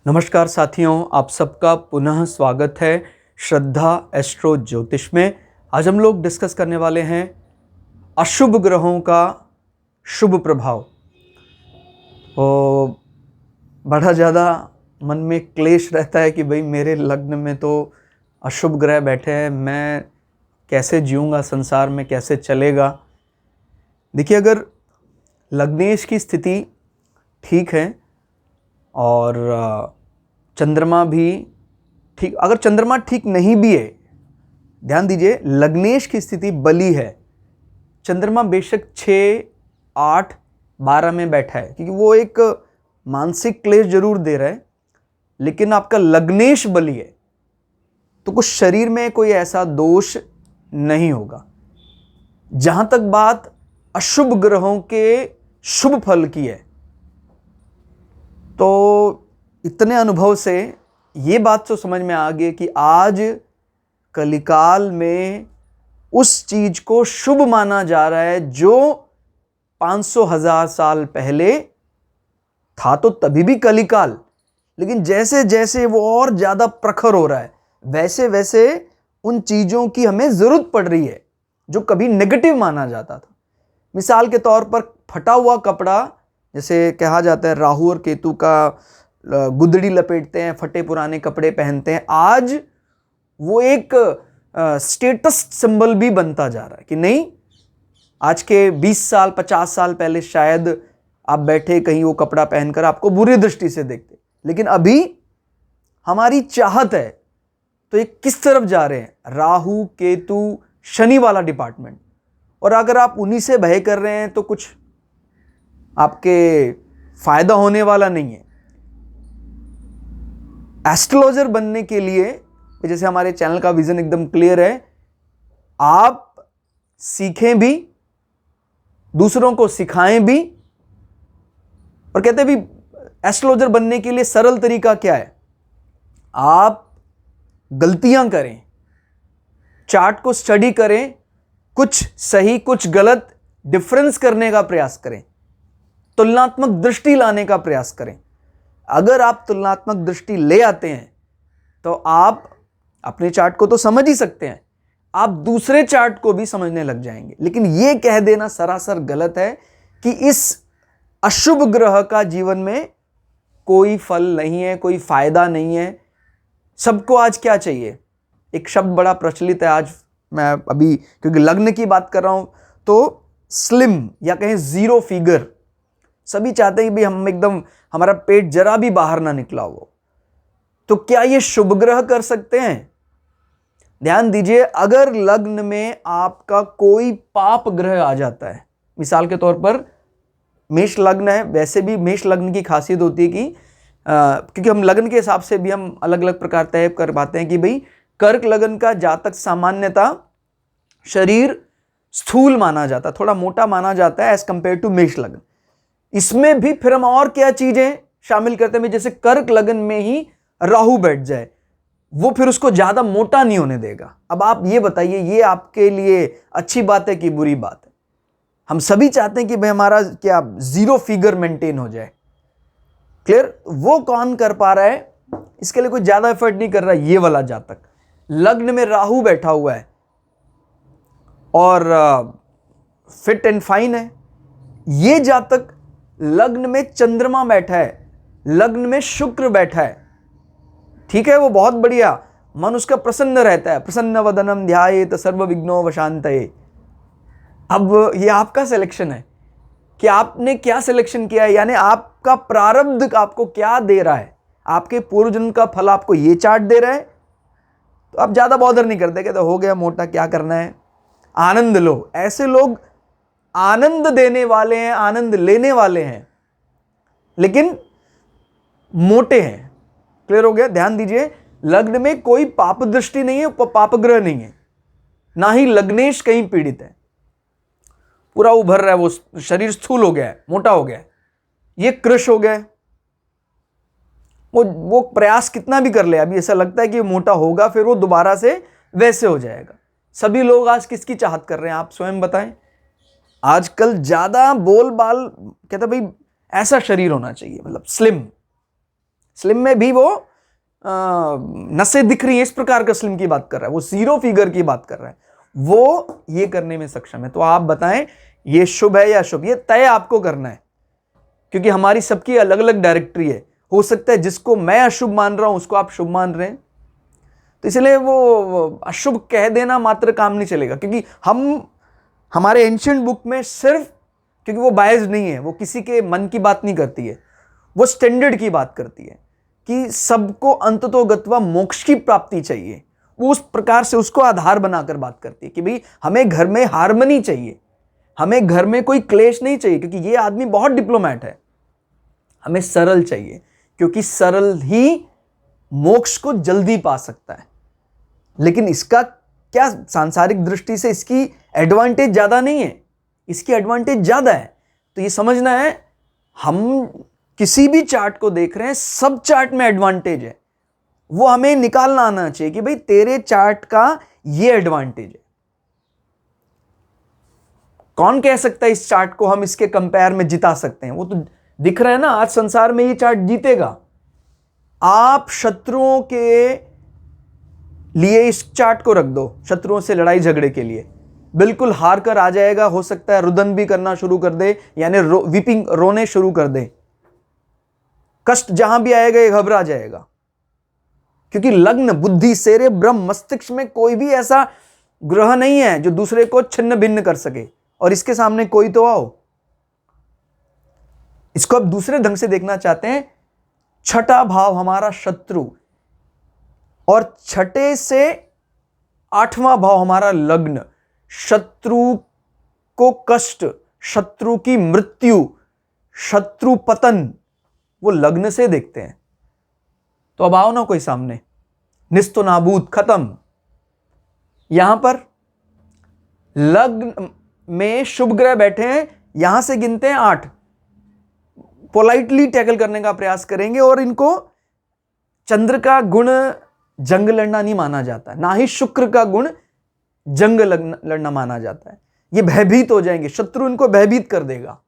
नमस्कार साथियों, आप सबका पुनः स्वागत है श्रद्धा एस्ट्रो ज्योतिष में। आज हम लोग डिस्कस करने वाले हैं अशुभ ग्रहों का शुभ प्रभाव। तो बड़ा ज़्यादा मन में क्लेश रहता है कि भाई मेरे लग्न में तो अशुभ ग्रह बैठे हैं, मैं कैसे जीऊँगा, संसार में कैसे चलेगा। देखिए, अगर लग्नेश की स्थिति ठीक है और चंद्रमा भी ठीक, अगर चंद्रमा ठीक नहीं भी है, ध्यान दीजिए लग्नेश की स्थिति बली है, चंद्रमा बेशक 6, 8, 12 में बैठा है क्योंकि वो एक मानसिक क्लेश जरूर दे रहा है, लेकिन आपका लग्नेश बली है तो कुछ शरीर में कोई ऐसा दोष नहीं होगा। जहां तक बात अशुभ ग्रहों के शुभ फल की है, तो इतने अनुभव से ये बात तो समझ में आ गई कि आज कलिकाल में उस चीज को शुभ माना जा रहा है जो 500,000 साल पहले था। तो तभी भी कलिकाल, लेकिन जैसे जैसे वो और ज्यादा प्रखर हो रहा है वैसे वैसे उन चीजों की हमें जरूरत पड़ रही है जो कभी नेगेटिव माना जाता था। मिसाल के तौर पर फटा हुआ कपड़ा, जैसे कहा जाता है राहु और केतु का गुदड़ी लपेटते हैं, फटे पुराने कपड़े पहनते हैं, आज वो एक स्टेटस सिंबल भी बनता जा रहा है कि नहीं, आज के 20 साल 50 साल पहले शायद आप बैठे कहीं वो कपड़ा पहनकर आपको बुरी दृष्टि से देखते, लेकिन अभी हमारी चाहत है तो ये किस तरफ जा रहे हैं, राहु केतु शनि वाला डिपार्टमेंट। और अगर आप उन्हीं से भय कर रहे हैं तो कुछ आपके फायदा होने वाला नहीं है। एस्ट्रोलॉजर बनने के लिए, जैसे हमारे चैनल का विजन एकदम क्लियर है, आप सीखें भी, दूसरों को सिखाएं भी। और कहते भी एस्ट्रोलॉजर बनने के लिए सरल तरीका क्या है, आप गलतियां करें, चार्ट को स्टडी करें, कुछ सही कुछ गलत डिफरेंस करने का प्रयास करें, तुलनात्मक दृष्टि लाने का प्रयास करें। अगर आप तुलनात्मक दृष्टि ले आते हैं तो आप अपने चार्ट को तो समझ ही सकते हैं, आप दूसरे चार्ट को भी समझने लग जाएंगे। लेकिन यह कह देना सरासर गलत है कि इस अशुभ ग्रह का जीवन में कोई फल नहीं है, कोई फायदा नहीं है। सबको आज क्या चाहिए, एक शब्द बड़ा प्रचलित है आज, मैं अभी क्योंकि लग्न की बात कर रहा हूं, तो स्लिम या कहें जीरो फिगर। सभी चाहते हैं कि हम एकदम, हमारा पेट जरा भी बाहर ना निकला हो। तो क्या ये शुभ ग्रह कर सकते हैं? ध्यान दीजिए, अगर लग्न में आपका कोई पाप ग्रह आ जाता है, मिसाल के तौर पर मेष लग्न है, वैसे भी मेष लग्न की खासियत होती है कि क्योंकि हम लग्न के हिसाब से भी हम अलग अलग प्रकार तय कर पाते हैं कि भाई कर्क लग्न का जातक सामान्यता शरीर स्थूल माना जाता है, थोड़ा मोटा माना जाता है एज कंपेयर टू मेष लग्न। इसमें भी फिर हम और क्या चीजें शामिल करते हैं, जैसे कर्क लगन में ही राहु बैठ जाए, वो फिर उसको ज्यादा मोटा नहीं होने देगा। अब आप ये बताइए, ये आपके लिए अच्छी बात है कि बुरी बात है? हम सभी चाहते हैं कि भाई हमारा क्या जीरो फिगर मेंटेन हो जाए। क्लियर? वो कौन कर पा रहा है? इसके लिए कोई ज्यादा एफर्ट नहीं कर रहा। ये वाला जातक लग्न में राहु बैठा हुआ है और फिट एंड फाइन है। ये जातक लग्न में चंद्रमा बैठा है, लग्न में शुक्र बैठा है, ठीक है, वो बहुत बढ़िया, मन उसका प्रसन्न रहता है, प्रसन्न वदनम ध्यायेत सर्व विघ्नो वशांतये। अब ये आपका सिलेक्शन है कि आपने क्या सिलेक्शन किया है, यानी आपका प्रारब्ध आपको क्या दे रहा है। आपके पूर्व जन्म का फल आपको ये चार्ट दे रहा है तो आप ज्यादा बॉदर नहीं करते, कहते हो गया मोटा, क्या करना है, आनंद लो। ऐसे लोग आनंद देने वाले हैं, आनंद लेने वाले हैं, लेकिन मोटे हैं। क्लियर हो गया? ध्यान दीजिए, लग्न में कोई पाप दृष्टि नहीं है, पाप ग्रह नहीं है, ना ही लग्नेश कहीं पीड़ित है, पूरा उभर रहा है, वो शरीर स्थूल हो गया है, मोटा हो गया है, ये कृश हो गया है। वो प्रयास कितना भी कर ले, अभी ऐसा लगता है कि मोटा होगा, फिर वो दोबारा से वैसे हो जाएगा। सभी लोग आज किसकी चाहत कर रहे हैं, आप स्वयं बताएं। आजकल ज्यादा बोल बाल कहते भाई ऐसा शरीर होना चाहिए, मतलब स्लिम, स्लिम में भी वो नसें दिख रही है, इस प्रकार का स्लिम की बात कर रहा है, वो 0 फिगर की बात कर रहा है, वो ये करने में सक्षम है। तो आप बताएं ये शुभ है या अशुभ, ये तय आपको करना है, क्योंकि हमारी सबकी अलग अलग डायरेक्टरी है। हो सकता है जिसको मैं अशुभ मान रहा हूं उसको आप शुभ मान रहे हैं, तो इसलिए वो अशुभ कह देना मात्र काम नहीं चलेगा। क्योंकि हमारे एंशिएंट बुक में सिर्फ, क्योंकि वो बायस्ड नहीं है, वो किसी के मन की बात नहीं करती है, वो स्टैंडर्ड की बात करती है कि सबको अंततोगत्वा मोक्ष की प्राप्ति चाहिए। वो उस प्रकार से उसको आधार बनाकर बात करती है कि भाई हमें घर में हार्मनी चाहिए, हमें घर में कोई क्लेश नहीं चाहिए, क्योंकि ये आदमी बहुत डिप्लोमैट है। हमें सरल चाहिए, क्योंकि सरल ही मोक्ष को जल्दी पा सकता है। लेकिन इसका क्या, सांसारिक दृष्टि से इसकी एडवांटेज ज्यादा नहीं है, इसकी एडवांटेज ज्यादा है। तो ये समझना है, हम किसी भी चार्ट को देख रहे हैं, सब चार्ट में एडवांटेज है, वो हमें निकालना आना चाहिए कि भाई तेरे चार्ट का ये एडवांटेज है। कौन कह सकता है इस चार्ट को हम इसके कंपेयर में जिता सकते हैं? वो तो दिख रहा है ना, आज संसार में ये चार्ट जीतेगा। आप शत्रुओं के लिए इस चार्ट को रख दो, शत्रुओं से लड़ाई झगड़े के लिए, बिल्कुल हार कर आ जाएगा। हो सकता है रुदन भी करना शुरू कर दे, यानी वीपिंग, रोने शुरू कर दे। कष्ट जहां भी आएगा ये घबरा जाएगा, क्योंकि लग्न बुद्धि सेरे ब्रह्म मस्तिष्क में कोई भी ऐसा ग्रह नहीं है जो दूसरे को छिन्न भिन्न कर सके। और इसके सामने कोई तो आओ। इसको अब दूसरे ढंग से देखना चाहते हैं, छठा भाव हमारा शत्रु, और छठे से 8वां भाव हमारा लग्न। शत्रु को कष्ट, शत्रु की मृत्यु, शत्रु पतन, वो लग्न से देखते हैं। तो अब आओ ना कोई सामने, निस्तो नाबूद, खत्म। यहां पर लग्न में शुभ ग्रह बैठे हैं, यहां से गिनते हैं 8, पोलाइटली टैकल करने का प्रयास करेंगे। और इनको चंद्र का गुण जंग लड़ना नहीं माना जाता, ना ही शुक्र का गुण जंग लड़ना माना जाता है। ये भयभीत हो जाएंगे, शत्रु इनको भयभीत कर देगा।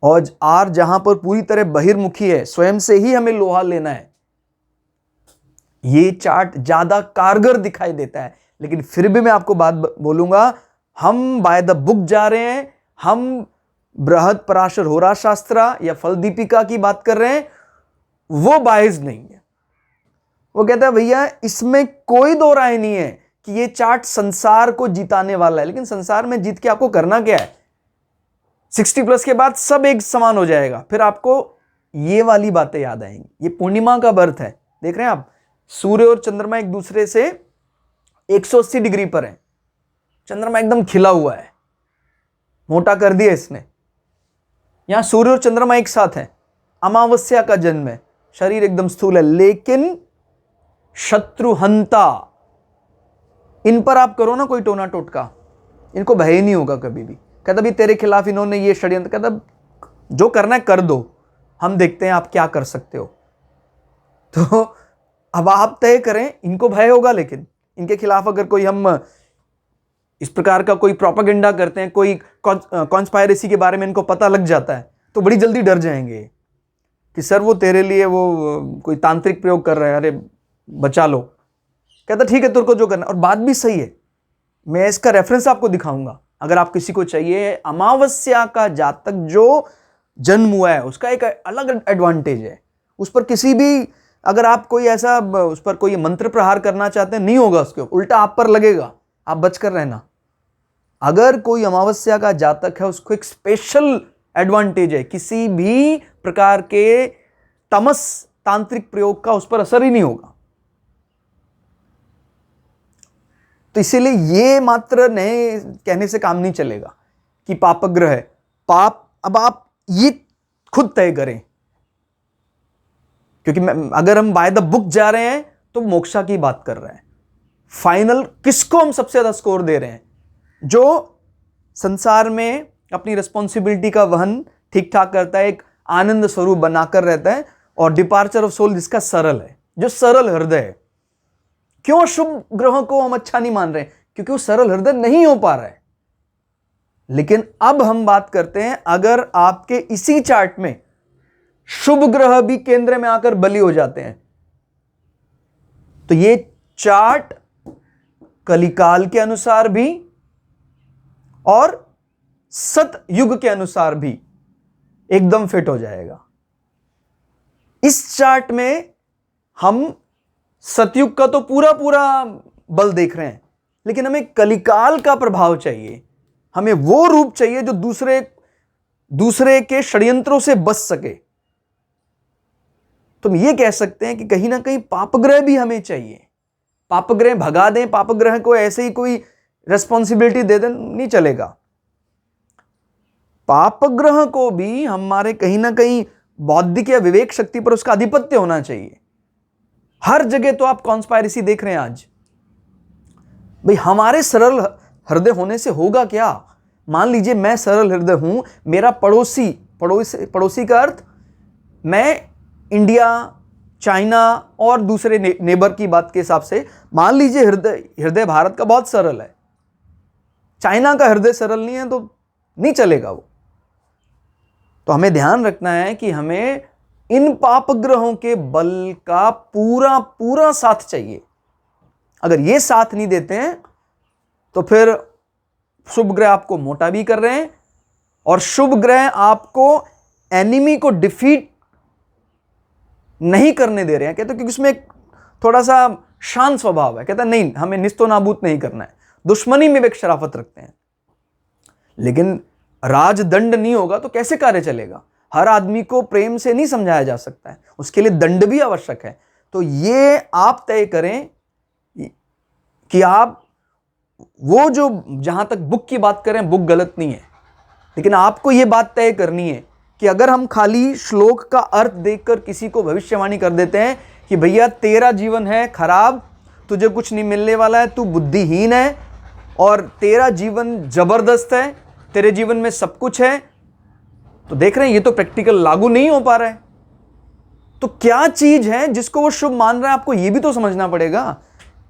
और आर जहां पर पूरी तरह बहिर्मुखी है, स्वयं से ही हमें लोहा लेना है, ये चार्ट ज्यादा कारगर दिखाई देता है। लेकिन फिर भी मैं आपको बात बोलूंगा, हम बाय द बुक जा रहे हैं, हम बृहद पराशर होरा शास्त्र या फल दीपिका की बात कर रहे हैं, वो बायस नहीं है। वो कहता है भैया इसमें कोई दो राय नहीं है कि ये चार्ट संसार को जिताने वाला है। लेकिन संसार में जीत के आपको करना क्या है? 60+ के बाद सब एक समान हो जाएगा, फिर आपको ये वाली बातें याद आएंगी। ये पूर्णिमा का बर्थ है, देख रहे हैं आप, सूर्य और चंद्रमा एक दूसरे से 180 डिग्री पर है। चंद्रमा एकदम खिला हुआ है, मोटा कर दिया इसने। यहां सूर्य और चंद्रमा एक साथ है, अमावस्या का जन्म है, शरीर एकदम स्थूल है, लेकिन शत्रुहंता, इन पर आप करो ना कोई टोना टोटका, इनको भय नहीं होगा कभी भी। कहता भी तेरे खिलाफ इन्होंने ये षड्यंत्र, कहता जो करना है कर दो, हम देखते हैं आप क्या कर सकते हो। तो अब आप तय करें, इनको भय होगा, लेकिन इनके खिलाफ अगर कोई हम इस प्रकार का कोई प्रोपेगेंडा करते हैं, कोई कॉन्स्पायरेसी के बारे में इनको पता लग जाता है, तो बड़ी जल्दी डर जाएंगे कि सर वो तेरे लिए वो कोई तांत्रिक प्रयोग कर रहा है, अरे बचा लो। कहता ठीक है तेरे को जो करना, और बात भी सही है। मैं इसका रेफरेंस आपको दिखाऊंगा अगर आप किसी को चाहिए। अमावस्या का जातक जो जन्म हुआ है उसका एक अलग एडवांटेज है, उस पर किसी भी, अगर आप कोई ऐसा उस पर कोई मंत्र प्रहार करना चाहते हैं नहीं होगा, उसके उल्टा आप पर लगेगा, आप बचकर रहना। अगर कोई अमावस्या का जातक है उसको एक स्पेशल एडवांटेज है, किसी भी प्रकार के तमस तांत्रिक प्रयोग का उस पर असर ही नहीं होगा। तो इसीलिए ये मात्र नए कहने से काम नहीं चलेगा कि पापग्रह है, पाप, अब आप ये खुद तय करें, क्योंकि अगर हम बाय द बुक जा रहे हैं तो मोक्षा की बात कर रहे हैं। फाइनल किसको हम सबसे ज्यादा स्कोर दे रहे हैं? जो संसार में अपनी रिस्पॉन्सिबिलिटी का वहन ठीक ठाक करता है, एक आनंद स्वरूप बनाकर रहता है, और डिपार्चर ऑफ सोल जिसका सरल है, जो सरल हृदय है। क्यों शुभ ग्रहों को हम अच्छा नहीं मान रहे? क्योंकि वो सरल हृदय नहीं हो पा रहा है। लेकिन अब हम बात करते हैं, अगर आपके इसी चार्ट में शुभ ग्रह भी केंद्र में आकर बली हो जाते हैं। तो ये चार्ट कलिकाल के अनुसार भी और सतयुग के अनुसार भी एकदम फिट हो जाएगा। इस चार्ट में हम सतयुग का तो पूरा पूरा बल देख रहे हैं, लेकिन हमें कलिकाल का प्रभाव चाहिए, हमें वो रूप चाहिए जो दूसरे के षड्यंत्रों से बच सके। तुम ये कह सकते हैं कि कहीं ना कहीं पापग्रह भी हमें चाहिए। पापग्रह भगा दें, पापग्रह को ऐसे ही कोई रेस्पॉन्सिबिलिटी दे दें, नहीं चलेगा। पापग्रह को भी हमारे कहीं ना कहीं बौद्धिक या विवेक शक्ति पर उसका आधिपत्य होना चाहिए। हर जगह तो आप कॉन्स्पायरेसी देख रहे हैं आज। भाई हमारे सरल हृदय होने से होगा क्या? मान लीजिए मैं सरल हृदय हूं, मेरा पड़ोसी का अर्थ मैं इंडिया, चाइना और दूसरे नेबर की बात के हिसाब से मान लीजिए हृदय भारत का बहुत सरल है, चाइना का हृदय सरल नहीं है तो नहीं चलेगा वो। तो हमें ध्यान रखना है कि हमें इन पापग्रहों के बल का पूरा पूरा साथ चाहिए। अगर ये साथ नहीं देते हैं तो फिर शुभ ग्रह आपको मोटा भी कर रहे हैं और शुभ ग्रह आपको एनिमी को डिफीट नहीं करने दे रहे हैं। कहते हैं क्योंकि उसमें थोड़ा सा शांत स्वभाव है, कहता है नहीं हमें निस्तो नाबूद नहीं करना है, दुश्मनी में वे एक शराफत रखते हैं। लेकिन राजदंड नहीं होगा तो कैसे कार्य चलेगा? हर आदमी को प्रेम से नहीं समझाया जा सकता है, उसके लिए दंड भी आवश्यक है। तो ये आप तय करें कि आप वो जो जहां तक बुक की बात करें, बुक गलत नहीं है, लेकिन आपको ये बात तय करनी है कि अगर हम खाली श्लोक का अर्थ देखकर किसी को भविष्यवाणी कर देते हैं कि भैया तेरा जीवन है खराब, तुझे कुछ नहीं मिलने वाला है, तू बुद्धिहीन है और तेरा जीवन जबरदस्त है, तेरे जीवन में सब कुछ है, तो देख रहे हैं ये तो प्रैक्टिकल लागू नहीं हो पा रहा है। तो क्या चीज है जिसको वो शुभ मान रहा है? आपको ये भी तो समझना पड़ेगा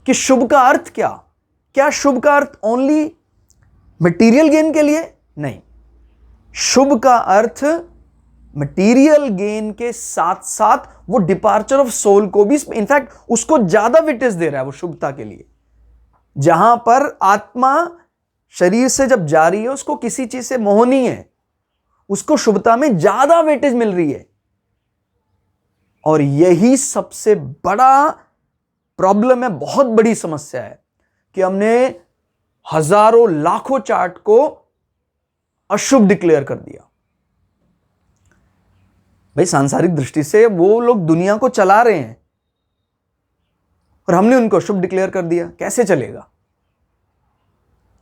कि शुभ का अर्थ क्या शुभ का अर्थ ओनली मटेरियल गेन के लिए? नहीं, शुभ का अर्थ मटेरियल गेन के साथ साथ वो डिपार्चर ऑफ सोल को भी, इनफैक्ट उसको ज्यादा वेटेज दे रहा है वो शुभता के लिए। जहां पर आत्मा शरीर से जब जा रही है उसको किसी चीज से मोह नहीं है, उसको शुभता में ज्यादा वेटेज मिल रही है। और यही सबसे बड़ा प्रॉब्लम है, बहुत बड़ी समस्या है कि हमने हजारों लाखों चार्ट को अशुभ डिक्लेयर कर दिया। भाई सांसारिक दृष्टि से वो लोग दुनिया को चला रहे हैं और हमने उनको अशुभ डिक्लेयर कर दिया, कैसे चलेगा?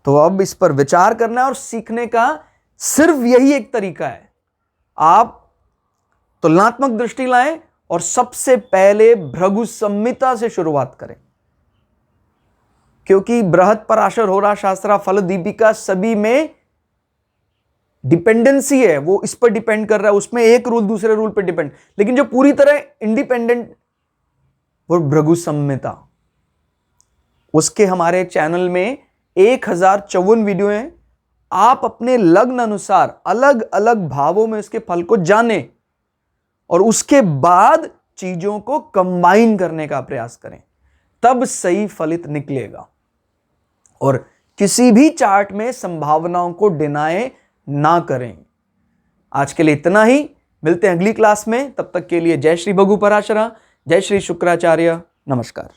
तो अब इस पर विचार करना है और सीखने का सिर्फ यही एक तरीका है। आप तुलनात्मक दृष्टि लाएं और सबसे पहले भृगु संहिता से शुरुआत करें, क्योंकि बृहत पराशर होरा शास्त्रा फल दीपिका सभी में डिपेंडेंसी है, वो इस पर डिपेंड कर रहा है, उसमें एक रूल दूसरे रूल पर डिपेंड, लेकिन जो पूरी तरह इंडिपेंडेंट वो भृगु संहिता। उसके हमारे चैनल में 1054 वीडियो हैं। आप अपने लग्न अनुसार अलग अलग भावों में उसके फल को जानें और उसके बाद चीजों को कंबाइन करने का प्रयास करें, तब सही फलित निकलेगा। और किसी भी चार्ट में संभावनाओं को डिनाय ना करें। आज के लिए इतना ही, मिलते हैं अगली क्लास में। तब तक के लिए जय श्री भृगु पराशरा, जय श्री शुक्राचार्य, नमस्कार।